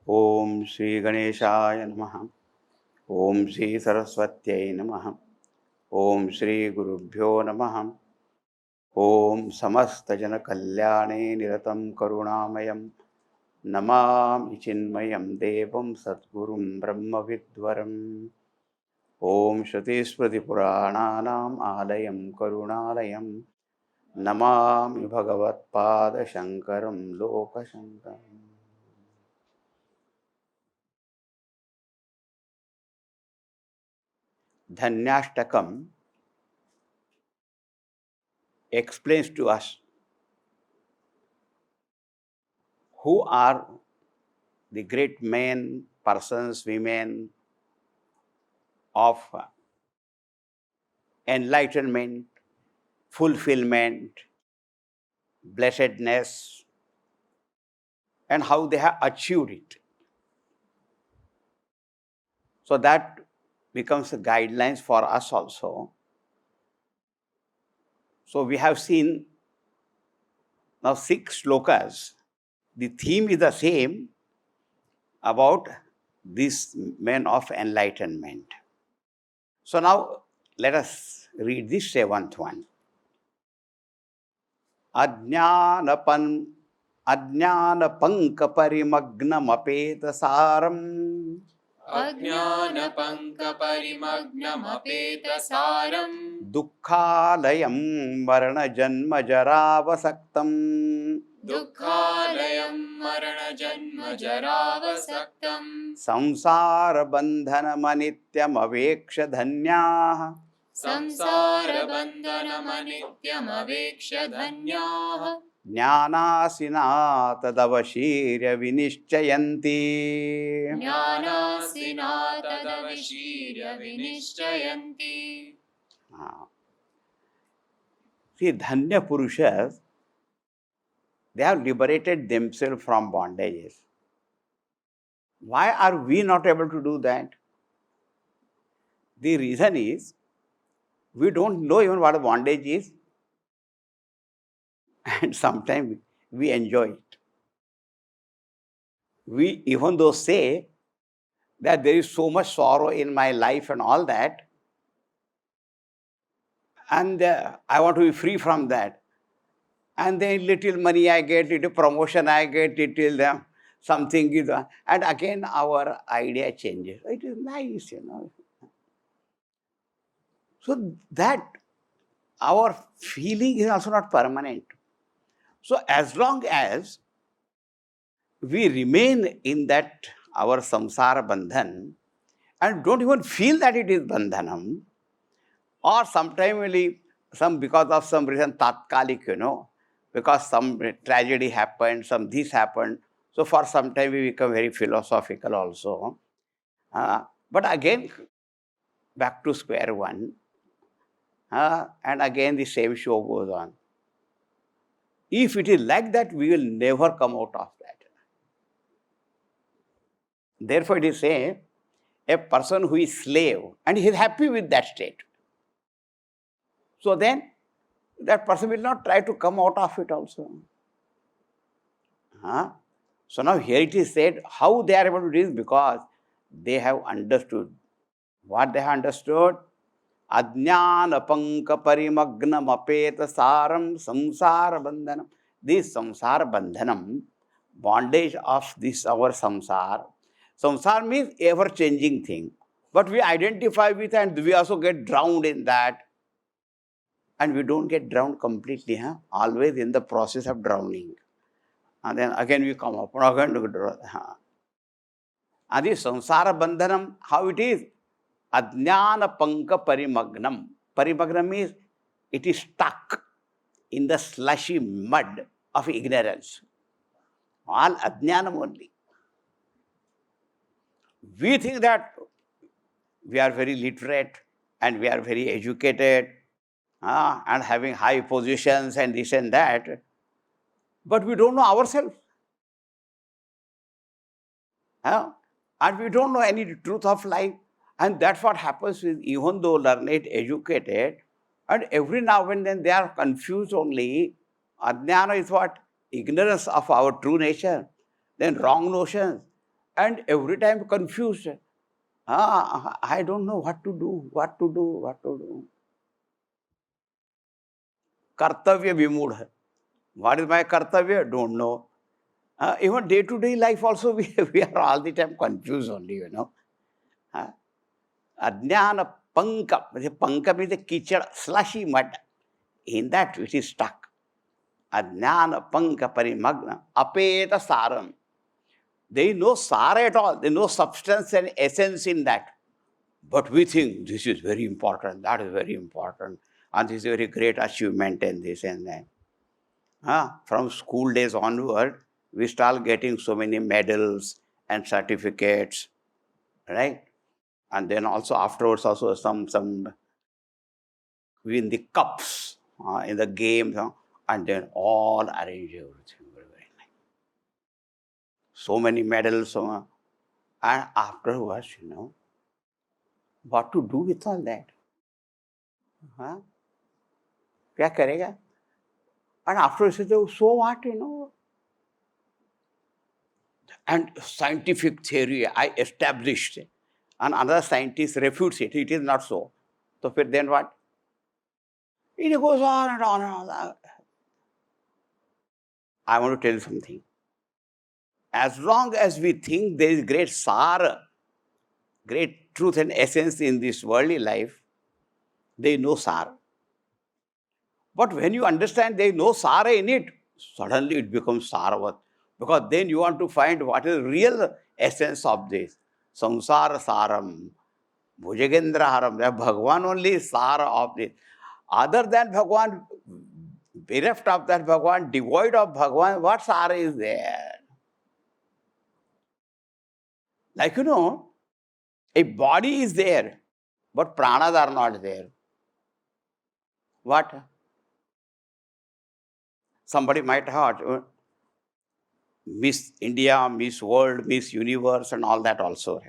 Om Shri Ganeshaya Namaha. Om Shri Saraswatyai Namaha. Om Shri Gurubhyo Namaha. Om Samasta Jana Kalyane Niratam Karunamayam Namami Chinmayam Devam Satgurum Brahma Vidwaram. Om Shruti Smriti Purananam Alayam Karunalayam Namami Bhagavat Pada Shankaram Loka Shankaram. Dhanyashtakam explains to us who are the great men, persons, women of enlightenment, fulfillment, blessedness, and how they have achieved it. So that becomes the guidelines for us also. So we have seen now 6 slokas. The theme is the same about these men of enlightenment. So now let us read the 7th one. Ajnana-pankaparimagnamapetasaram Ajnana-pankaparimagnamapetasaram Dukkhalayam marana-janma-jaravasaktam Dukkhalayam marana-janma-jaravasaktam Samsara-bandhanam-anityam-aveksha-dhanyah Samsara-bandhanam-anityam-aveksha-dhanyah Jnana-sina-tadavashirya-vinishchayanti. Jnana-sina-tadavashirya-vinishchayanti. See, Dhanya Purushas, they have liberated themselves from bondages. Why are we not able to do that? The reason is, we don't know even what a bondage is, and sometimes we enjoy it. We even though say that there is so much sorrow in my life and all that, and I want to be free from that. And then little money I get, little promotion I get, little something is, and again our idea changes. It is nice, So that our feeling is also not permanent. So as long as we remain in that our samsara bandhan and don't even feel that it is bandhanam, or sometimes because of some reason tatkalik, because some tragedy happened, some this happened. So for some time we become very philosophical also. But again, back to square one. And again the same show goes on. If it is like that, we will never come out of that. Therefore, it is saying a person who is slave and he is happy with that state. So then that person will not try to come out of it also. So now here it is said how they are able to do this, because they have understood. What they have understood? Ajnana panka parimagnam apeta saram samsara bandhanam. This samsara bandhanam, bondage of this our samsara. Samsara means ever-changing thing. But we identify with and we also get drowned in that. And we don't get drowned completely, always in the process of drowning. And then again we come up, and again we drown. And this samsara bandhanam, how it is? Ajnana panka parimagnam. Parimagnam means it is stuck in the slushy mud of ignorance. All ajnanam only. We think that we are very literate and we are very educated and having high positions and this and that. But we don't know ourselves. And we don't know any truth of life. And that's what happens with even though learned, educated, and every now and then they are confused only. Ajnana is what? Ignorance of our true nature. Then wrong notions. and every time confused. I don't know what to do, what to do, what to do. Kartavya vimudha. What is my kartavya? Don't know. Even day-to-day life also, we are all the time confused only, Ajnana pankam. Pankam is a kitchen, slushy mud. In that which is stuck. Ajnana panka parimagna apeta saram. There is no sara at all. There is no substance and essence in that. But we think this is very important, that is very important, and this is a very great achievement and this and that. From school days onward, we start getting so many medals and certificates, right? And then also afterwards also some win the cups in the games, and then all arrange everything very, very nice. So many medals, and afterwards, what to do with all that? क्या करेगा? And afterwards, so what, And scientific theory I established, and another scientist refutes it. It is not so. So then what? It goes on and on and on. I want to tell you something. As long as we think there is great sara, great truth and essence in this worldly life, there is no sara. But when you understand there is no sara in it, suddenly it becomes saravat. Because then you want to find what is real essence of this. Samsara saram, bhujagendra haram. Bhagavan only is sara of this. Other than Bhagavan, bereft of that Bhagavan, devoid of Bhagavan, what sara is there? Like, a body is there, but pranas are not there. What? Somebody might have Miss India, Miss World, Miss Universe, and all that also.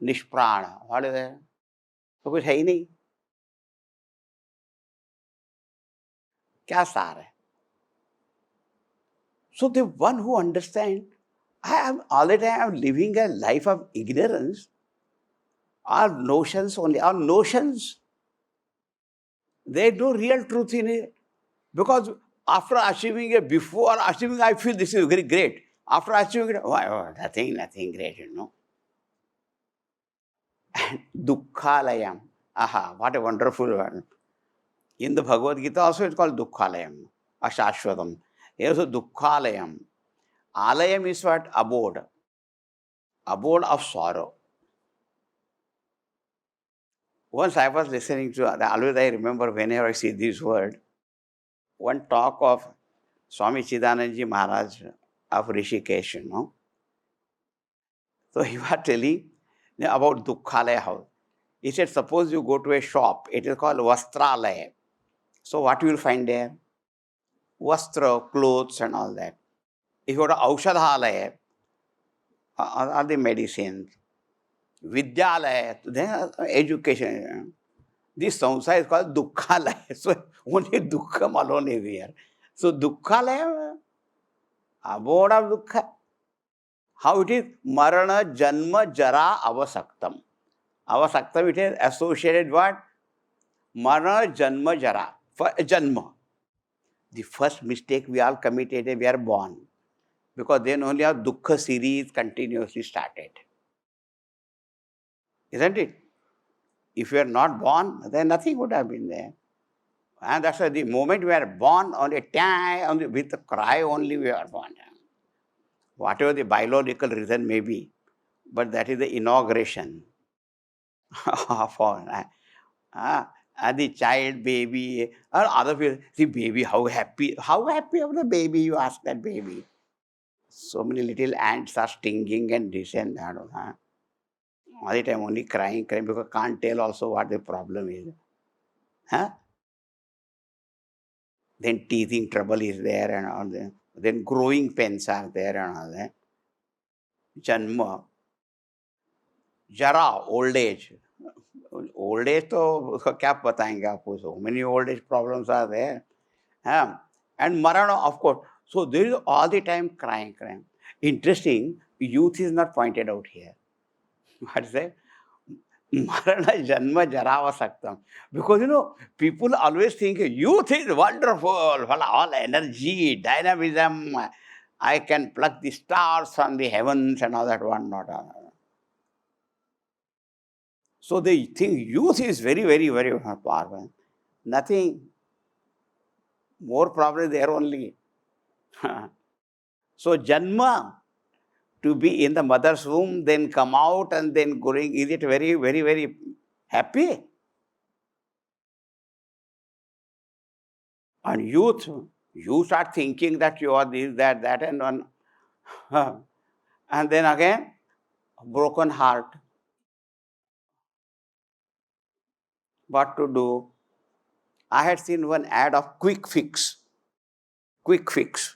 Nishprana. What is that? तो कुछ है ही नहीं. क्या सार है? So the one who understands, I am all the time living a life of ignorance. Our notions only, our notions. There is no real truth in it. Because after achieving it, before achieving, I feel this is very great. After achieving it, nothing great, And dukkhalayam. Aha, what a wonderful one. In the Bhagavad Gita also it's called dukkhalayam, ashashvatam. Here also dukkhalayam. Alayam is what? Abode. Abode of sorrow. Once I was listening to, always I remember whenever I see this word, one talk of Swami Chidanandaji Maharaj of Rishikesh, So he was telling about Dukkhalaya house. He said, suppose you go to a shop, it is called Vastralaya. So what you will find there? Vastra, clothes and all that. If you go to Aushadhalaya, are the medicines. Vidyalaya, then education. This samsara is called Dukkhalaya. So only Dukkham alone is here. So Dukkhalaya, abode of Dukkha. How it is? Marana, Janma, Jara, Avasaktam. Avasaktam, it is associated what? Marana, Janma, Jara. For Janma. The first mistake we all committed, we are born. Because then only our Dukkha series continuously started. Isn't it? If you are not born, then nothing would have been there. And that's why the moment we are born, only time, with a cry only we are born. Whatever the biological reason may be, but that is the inauguration for and the child, baby, or other people. See, baby, how happy of the baby, you ask that baby. So many little ants are stinging and this and that. All the time only crying, because can't tell also what the problem is. Then teething trouble is there and all that. Then growing pains are there and all that. Janma. Jara, old age. Old age, तो उसका क्या बताएंगे आपको? So many old age problems are there. And Marana, of course. So there is all the time crying. Interesting, youth is not pointed out here. What is that? Marana Janma Jarava Saktam. Because people always think youth is wonderful, all energy, dynamism. I can pluck the stars from the heavens and all that one, not all. So they think youth is very, very, very powerful. Nothing. More problem there only. So Janma, to be in the mother's womb, then come out and then going, is it very, very, very happy? And youth, you start thinking that you are this, that, and one. And then again, broken heart. What to do? I had seen one ad of quick fix. Quick fix.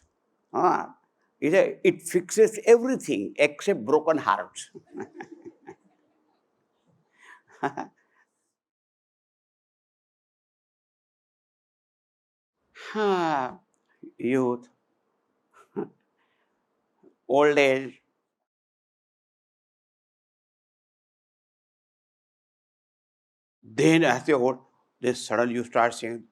It fixes everything except broken hearts. Youth, old age, then as you old, then suddenly you start saying,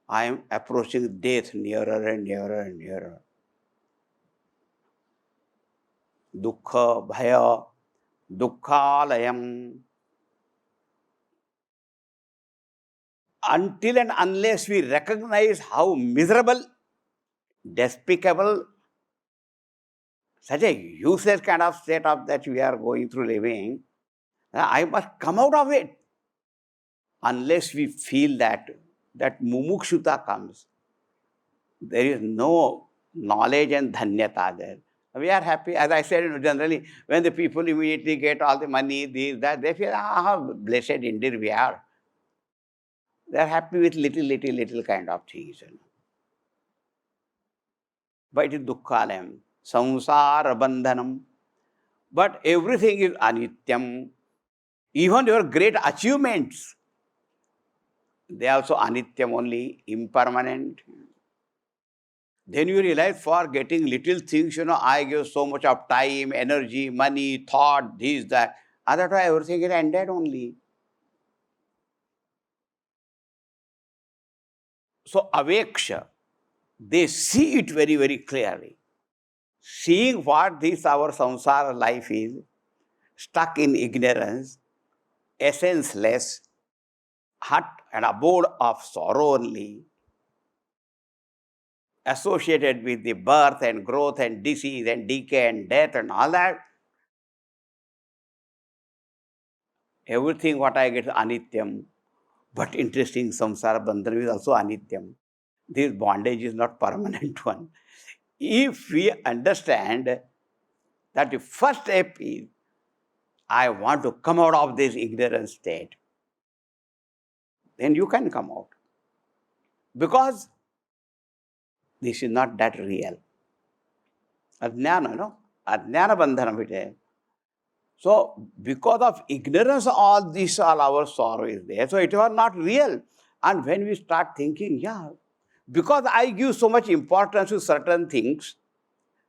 I am approaching death nearer and nearer and nearer. Dukkha, bhaya, dukkhalayam. Until and unless we recognize how miserable, despicable, such a useless kind of state of that we are going through living, I must come out of it. Unless we feel that mumukshuta comes, there is no knowledge and dhanyata there. We are happy, as I said, generally, when the people immediately get all the money, this, that, they feel, how blessed indeed we are. They are happy with little kind of things. But it is dukkhalayam, samsara bandhanam. But everything is anityam. Even your great achievements, they are also anityam only, impermanent. Then you realize for getting little things, I give so much of time, energy, money, thought, this, that. Otherwise, everything is ended only. So, aveksha, they see it very, very clearly. Seeing what this our samsara life is, stuck in ignorance, essenceless, hut and abode of sorrow only, associated with the birth and growth and disease and decay and death and all that. Everything what I get is anityam. But interesting, samsara bandhana is also anityam. This bondage is not permanent one. If we understand that the first step is, I want to come out of this ignorant state, then you can come out. Because this is not that real. Ajnana, no? Ajnana bandhana vite. So, because of ignorance, all our sorrow is there. So, it was not real. And when we start thinking, because I give so much importance to certain things,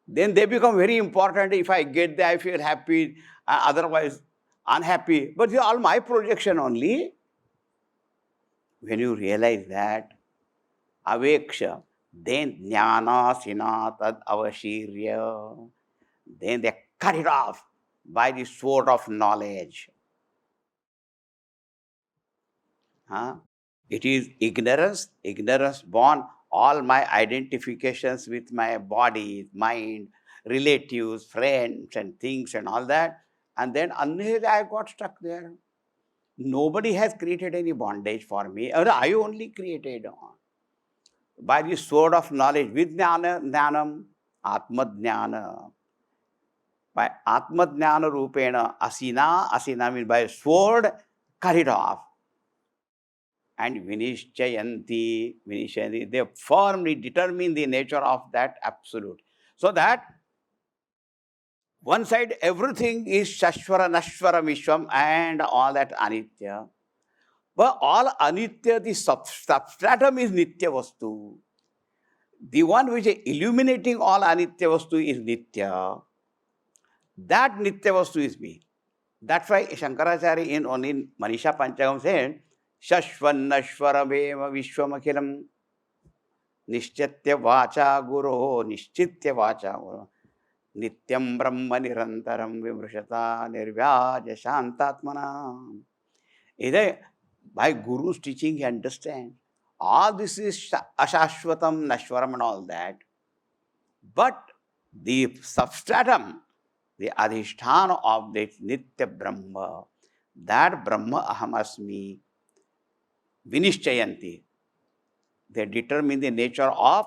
then they become very important. If I get there, I feel happy, otherwise unhappy. But these are all my projection only. When you realize that, aveksha, then jnana sina tad avashirya, then they cut it off by the sword of knowledge. It is ignorance born all my identifications with my body, mind, relatives, friends and things and all that. And then until I got stuck there. Nobody has created any bondage for me. Or I only created by the sword of knowledge, with jnanam, atma jnana. By atma jnana rupena, asina means by sword, cut it off. And vinishchayanti, they firmly determine the nature of that absolute. So that one side everything is shashvara, nashvara, vishwam and all that anitya. But all anitya, the substratum is nitya vastu. The one which is illuminating all anitya vastu is nitya. That nitya vastu is me. That's why Shankaracharya in Manisha Panchagam said, Shashvanashvarameva Vishwamakilam Nishchatya Vacha Guru Nishchitya Vacha Guru Nityam Brahma Nirantaram Vimrushata Nirvyaja Shantatmana. Either by Guru's teaching he understands. All this is Ashashvatam, Nashwaram and all that. But the substratum, the adhisthana of this Nitya Brahma, that Brahma Ahamasmi, Vinishchayanti. They determine the nature of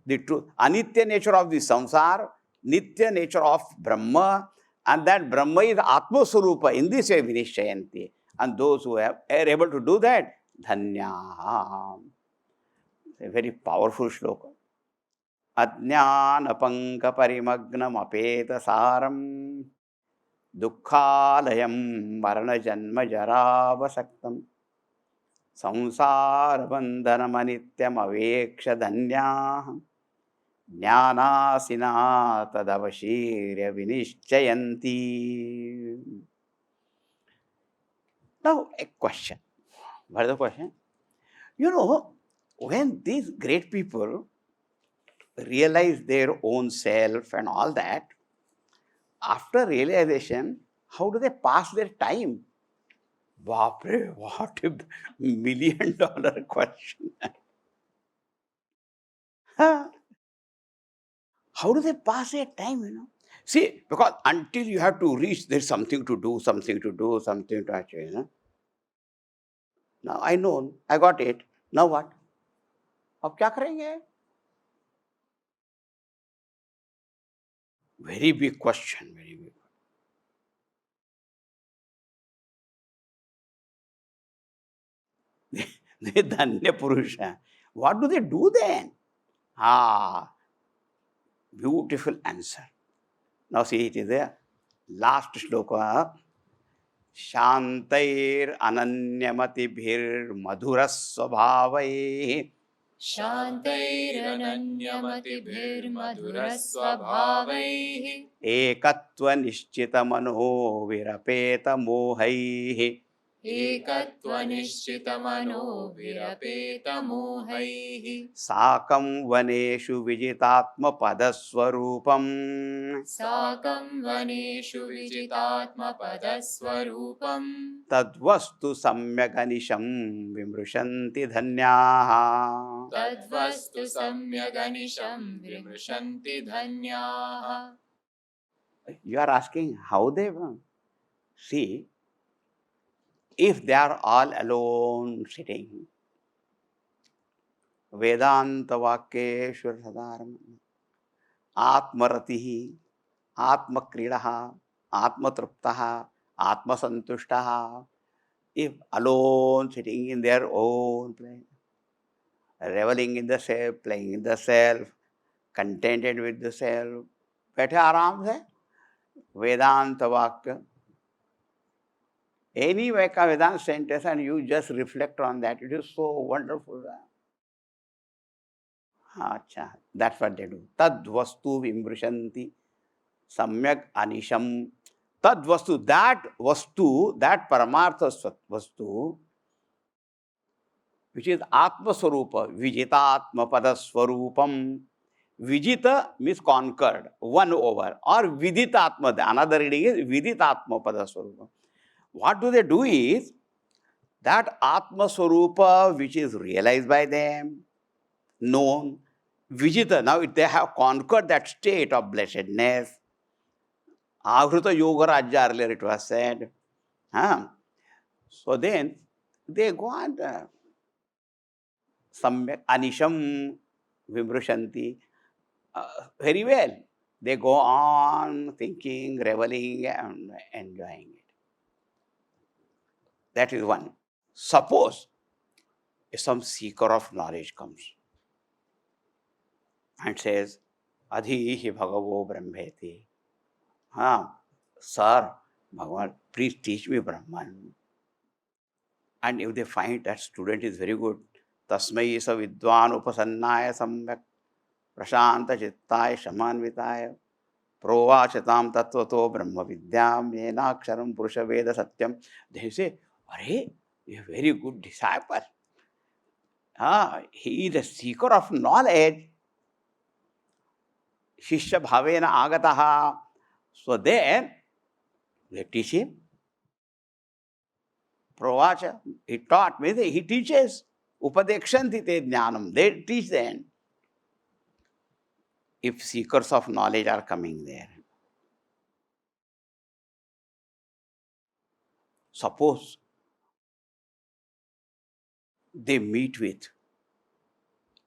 the truth, anitya nature of the samsara, nitya nature of Brahma, and that Brahma is Atma Swarupa. In this way, Vinishchayanti. And those who are able to do that, Dhanya. A very powerful shloka. Ajnanapanka parimagnam apeta saram dukkhalayam marana janma jaravasaktam samsara bandhanam anityam aveksha dhanyah jnanasina tadavashirya vinishchayanti. Now, a question. What is the question? When these great people realize their own self and all that, after realization, how do they pass their time? Bapre, what a $1,000,000 question. How do they pass their time, See, because until you have to reach, there's something to do, something to achieve, Now I know, I got it. Now what? अब क्या करेंगे? Very big question, very big. The Dhanya Purusha. What do they do then? Beautiful answer. Now see, it is there. Last shloka. Shantair ananyamati madhuras svabhavai शान्तैरनन्यमतिभिर्मधुरस्वभावैः ekatva nishchita mano virapeta mohai एकत्वनिश्चितमनोभिरपेतमोहैः sakam vaneshu vijitatma padaswarupam साकं वनेषु विजितात्मपदस्वरूपम् tadvastu samyaganisham vimrushanti dhanyaha. तद्वस्तु सम्यगनिशं विमृशन्ति धन्याः. You are asking how they were. See, if they are all alone sitting, Vedanta Vakyeshwar Sadharma, Atmaratihi, Atmakridaha, Atmatruptaha, Atmasantushtaha, if alone sitting in their own place, reveling in the self, playing in the self, contented with the self, बैठे आराम से वेदांत वाक्य, any Vedanta sentence, and you just reflect on that. It is so wonderful. Acha, that's what they do. Tad vastu vimbrushanti samyak anisham. Tad vastu, that paramartha vastu, which is Atma Swarupa, Vijitatma Pada Swarupam. Vijita means conquered, won over, or Viditatma. Another reading is Viditatma Pada Swarupam. What do they do is, that Atma Swarupa which is realized by them, known, Vijita, now they have conquered that state of blessedness. Avruta Yoga Rajya, earlier it was said. So then, they go on, Samyak Anisham Vimrushanti, very well. They go on thinking, reveling, and enjoying it. That is one. Suppose if some seeker of knowledge comes and says, Adhi Bhagavo Brahmeti. Sir, Bhagavan, please teach me Brahman. And if they find that student is very good, Tasmai sa vidwan upasannaya samyak Prashanta Chittaya Shamanvitaya Provachatam Tattvato Brahma Vidyam Yenaksharam Purusha Veda Satyam. They say, Are, you're a very good disciple. He is a seeker of knowledge. Shishya Bhavena Agataha. So then, they teach him. Provacha, he taught me, he teaches. Upadekshanti te jnanam, they teach them. If seekers of knowledge are coming there. Suppose they meet with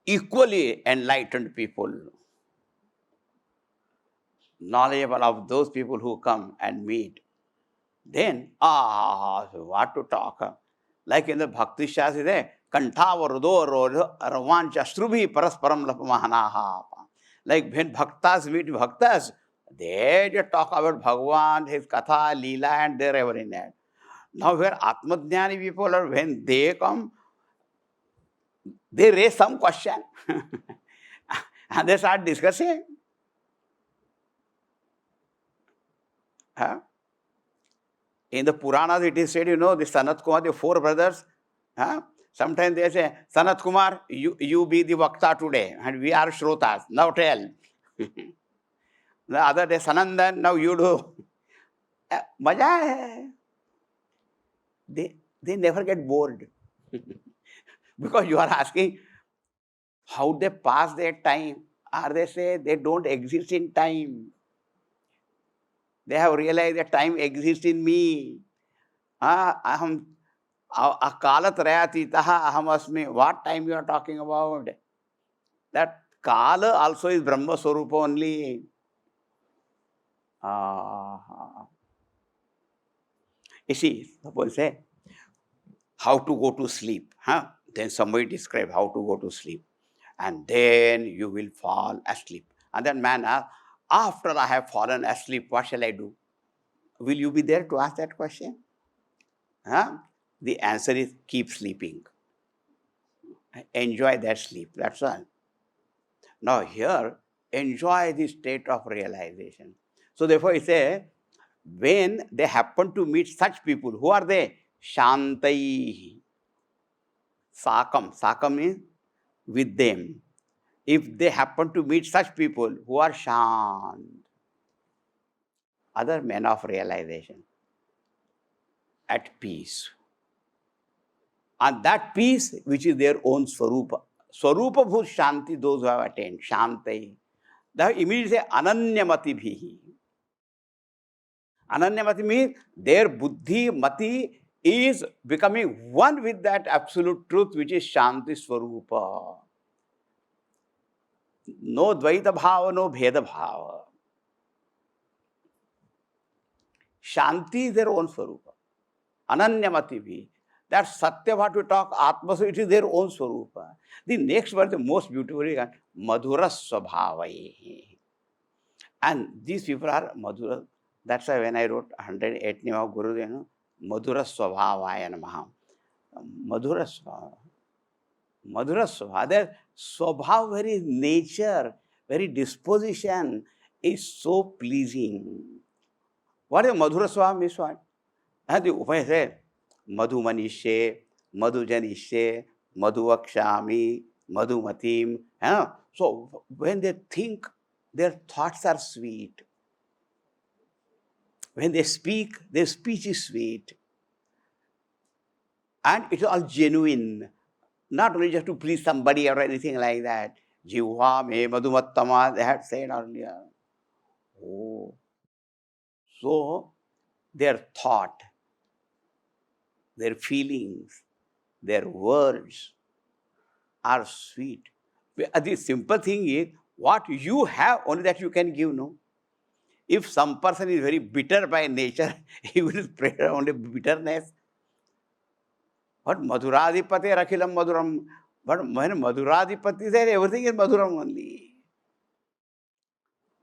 equally enlightened people, knowledgeable of those people who come and meet, then, what to talk? Like in the Bhakti Shastra, there, Kantavarudo Ravancha Shrubhi Parasparam Lapamahanaha. Like when Bhaktas meet Bhaktas, they just talk about Bhagavan, his Katha, Leela, and they're ever in that. Now, where Atmadhyani people are, when they come, they raise some question and they start discussing. Huh? In the Puranas, it is said, the Sanat Kumar, the four brothers, sometimes they say, Sanat Kumar, you be the Vakta today, and we are Shrotas. Now tell. The other day, Sanandan, now you do. Maja hai. They never get bored. Because you are asking how they pass their time. Or they say they don't exist in time. They have realized that time exists in me. Aham Akalatrayatitaha aham asmi. What time you are talking about? That Kala also is Brahma Swarupa only. You see, suppose say, how to go to sleep. Then somebody describe how to go to sleep. And then you will fall asleep. And then man asks, after I have fallen asleep, what shall I do? Will you be there to ask that question? The answer is keep sleeping. Enjoy that sleep. That's all. Now here, enjoy the state of realization. So therefore, it says, when they happen to meet such people, who are they? Shantai. Sakam. Sakam means with them. If they happen to meet such people who are shant, other men of realization, at peace. And that peace, which is their own Swarupa. Swarupa bhut shanti, those who have attained. Shantai. They immediately say, Ananyamati bhihi. Ananyamati means their buddhi, mati is becoming one with that absolute truth, which is Shanti Swarupa. No Dvaita Bhava, no Bheda Bhava. Shanti is their own Swarupa. Ananyamati bhi. That Satya what we talk, Atma, it is their own Swarupa. The next word, the most beautiful is Madhura Swabhavai. And these people are Madhura. That's why when I wrote 108 Nima of Guru, Madhura Swabhavaya Namaha. Madhura Swabhava. Madhura Swabhava. Their Swabhava, very nature, very disposition is so pleasing. What is Madhura Swabhava means what? And the Upaya said, Madhu Manishe, Madhu Janishe, Madhu Akshami, Madhu Matim. So when they think, their thoughts are sweet. When they speak, their speech is sweet. And it's all genuine. Not only just to please somebody or anything like that. Jivha me madhumattama, they had said earlier. Oh. So their thought, their feelings, their words are sweet. The simple thing is, what you have, only that you can give, no? If some person is very bitter by nature, he will spread only bitterness. But Madhuradipati Rakhilam Madhuram. But when Madhuradipati said, everything is Madhuram only.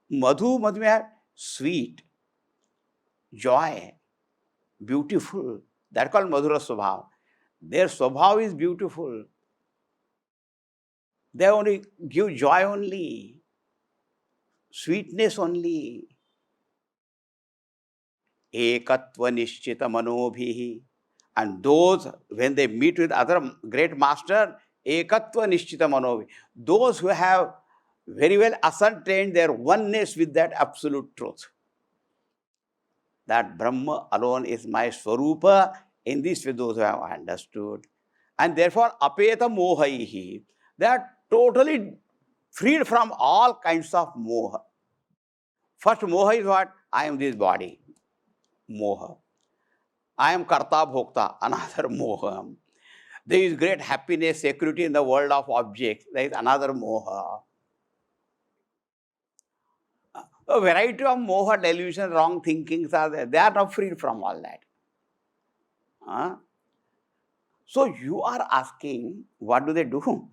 Madhu means sweet, joy, beautiful. That's called Madhura Swabhav. Their Swabhav is beautiful. They only give joy only, sweetness only. Ekatva nishchita manobhihi. And those, when they meet with other great master, ekatva nishchita manobhihi. Those who have very well ascertained their oneness with that absolute truth, that Brahma alone is my Swarupa, in this way those who have understood. And therefore, apeta mohaihi, they are totally freed from all kinds of moha. First moha is what? I am this body, moha. I am karta bhokta, another moha. There is great happiness, security in the world of objects, there is another moha. A variety of moha, delusion, wrong thinkings are there. They are not freed from all that. Huh? So you are asking, what do they do?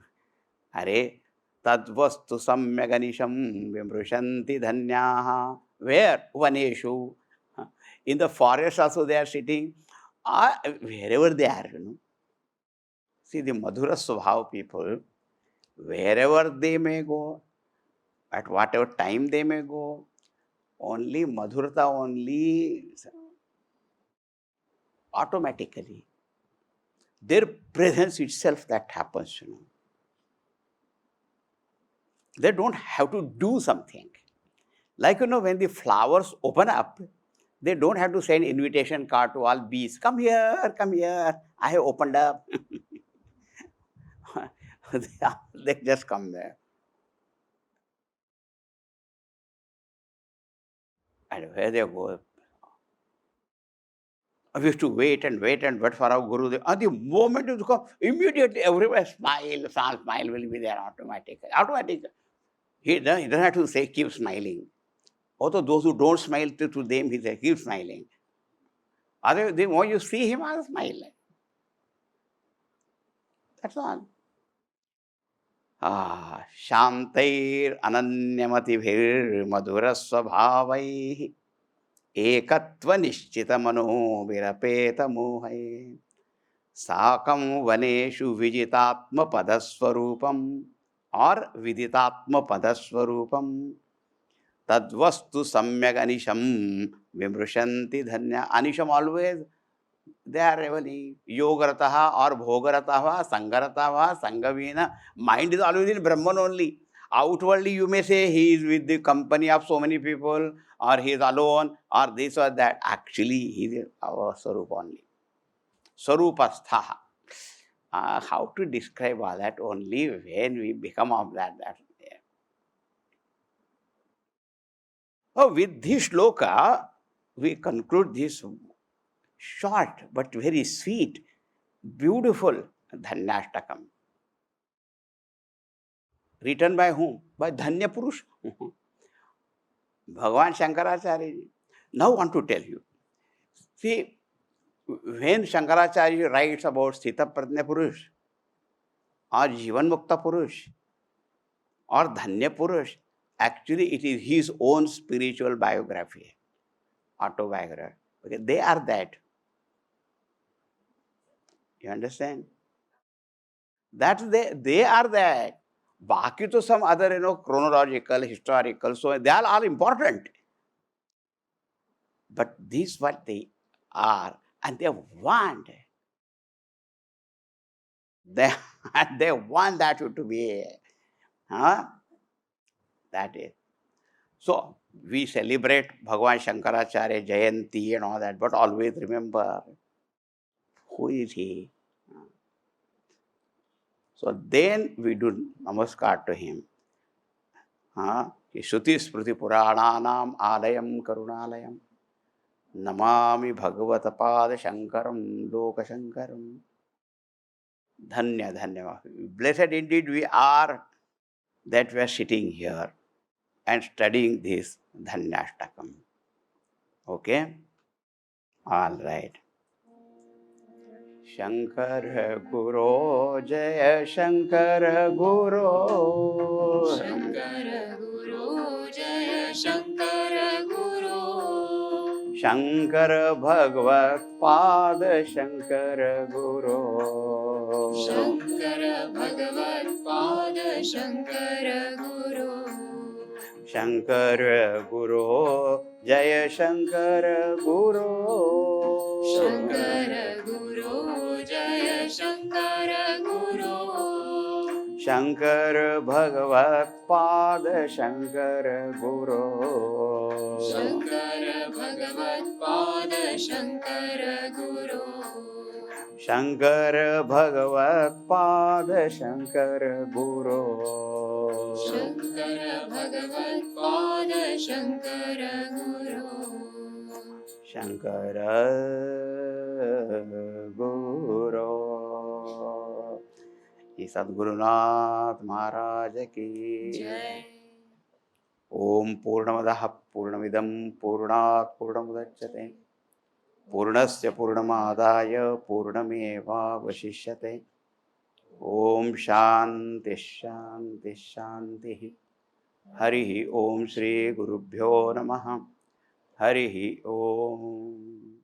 Are tadvastu samyaganisham vimrushanti dhanyaha. Where? Vaneshu. In the forest also they are sitting. Wherever they are, See, the Madhura Swabhav people, wherever they may go, at whatever time they may go, only Madhurata only automatically. Their presence itself that happens, They don't have to do something. Like, when the flowers open up, they don't have to send invitation card to all bees. Come here, I have opened up. They just come there. And where they go, we used to wait for our Guru. At the moment you come, immediately everywhere smile will be there automatically. He doesn't have to say, keep smiling. Although those who don't smile to them, he says, keep smiling. Otherwise, the more you see him, I'll smile. That's all. Shantair ananyamativir madhura swabhavai ekatva nishchita mano virapeta mohai sakam vaneshu vijitatma padaswarupam or viditatma padaswarupam tadvastu samyak anisham vimrushanti dhanya. Anisham always, they are reveling. Yogarataha or bhogarataha, sangarataha, sangavina. Mind is always in Brahman only. Outwardly you may say he is with the company of so many people, or he is alone, or this or that. Actually, he is our Swarupa only. Swarupasthaha. How to describe all that? Only when we become of that. With this shloka, we conclude this short but very sweet, beautiful Dhanyashtakam. Written by whom? By Dhanya Purush. Bhagavan Shankaracharya. Now I want to tell you. See, when Shankaracharya writes about Sthita Prajna Purush, or Jivan Mukta Purush, or Dhanya Purush, actually it is his own spiritual biography, autobiography. Okay, they are that. You understand? They are that. Baki to some other, chronological, historical, so they are all important. But this is what they are, and they want. They want that to be. That is. So, we celebrate Bhagavan Shankaracharya, Jayanti and all that, but always remember, who is he? So then we do namaskar to him. Shruti Smriti Purananam Alayam Karunalayam Namami Bhagavata Pada Shankaram Loka Shankaram. Dhanya. Blessed indeed we are that we are sitting here and studying this Dhanyashtakam. Okay? All right. Shankara Guru Jaya Shankara Guru. Shankara Guru Jaya Shankara Guru. Shankara Bhagavad Pada Shankara Guru. Shankara Bhagavad Pada Shankar गुरो शंकर गुरो जय शंकर गुरो शंकर गुरो जय शंकर गुरो शंकर भगवत्पाद शंकर गुरो शंकर भगवत्पाद शंकर गुरो शंकर भगवत्पाद शंकर गुरो शंकर भगवत्पाद शंकर गुरो शंकर गुरो। ये सद्गुरुनाथ महाराज की जय। ओम पूर्णमदः पूर्णमिदं पूर्णात् पूर्णमुदच्यते पूर्णस्य पूर्णमादाय पूर्णमेवावशिष्यते। ओम शांति शांति शांति। हरि ओम श्री गुरुभ्यो नमः। हरि ओम।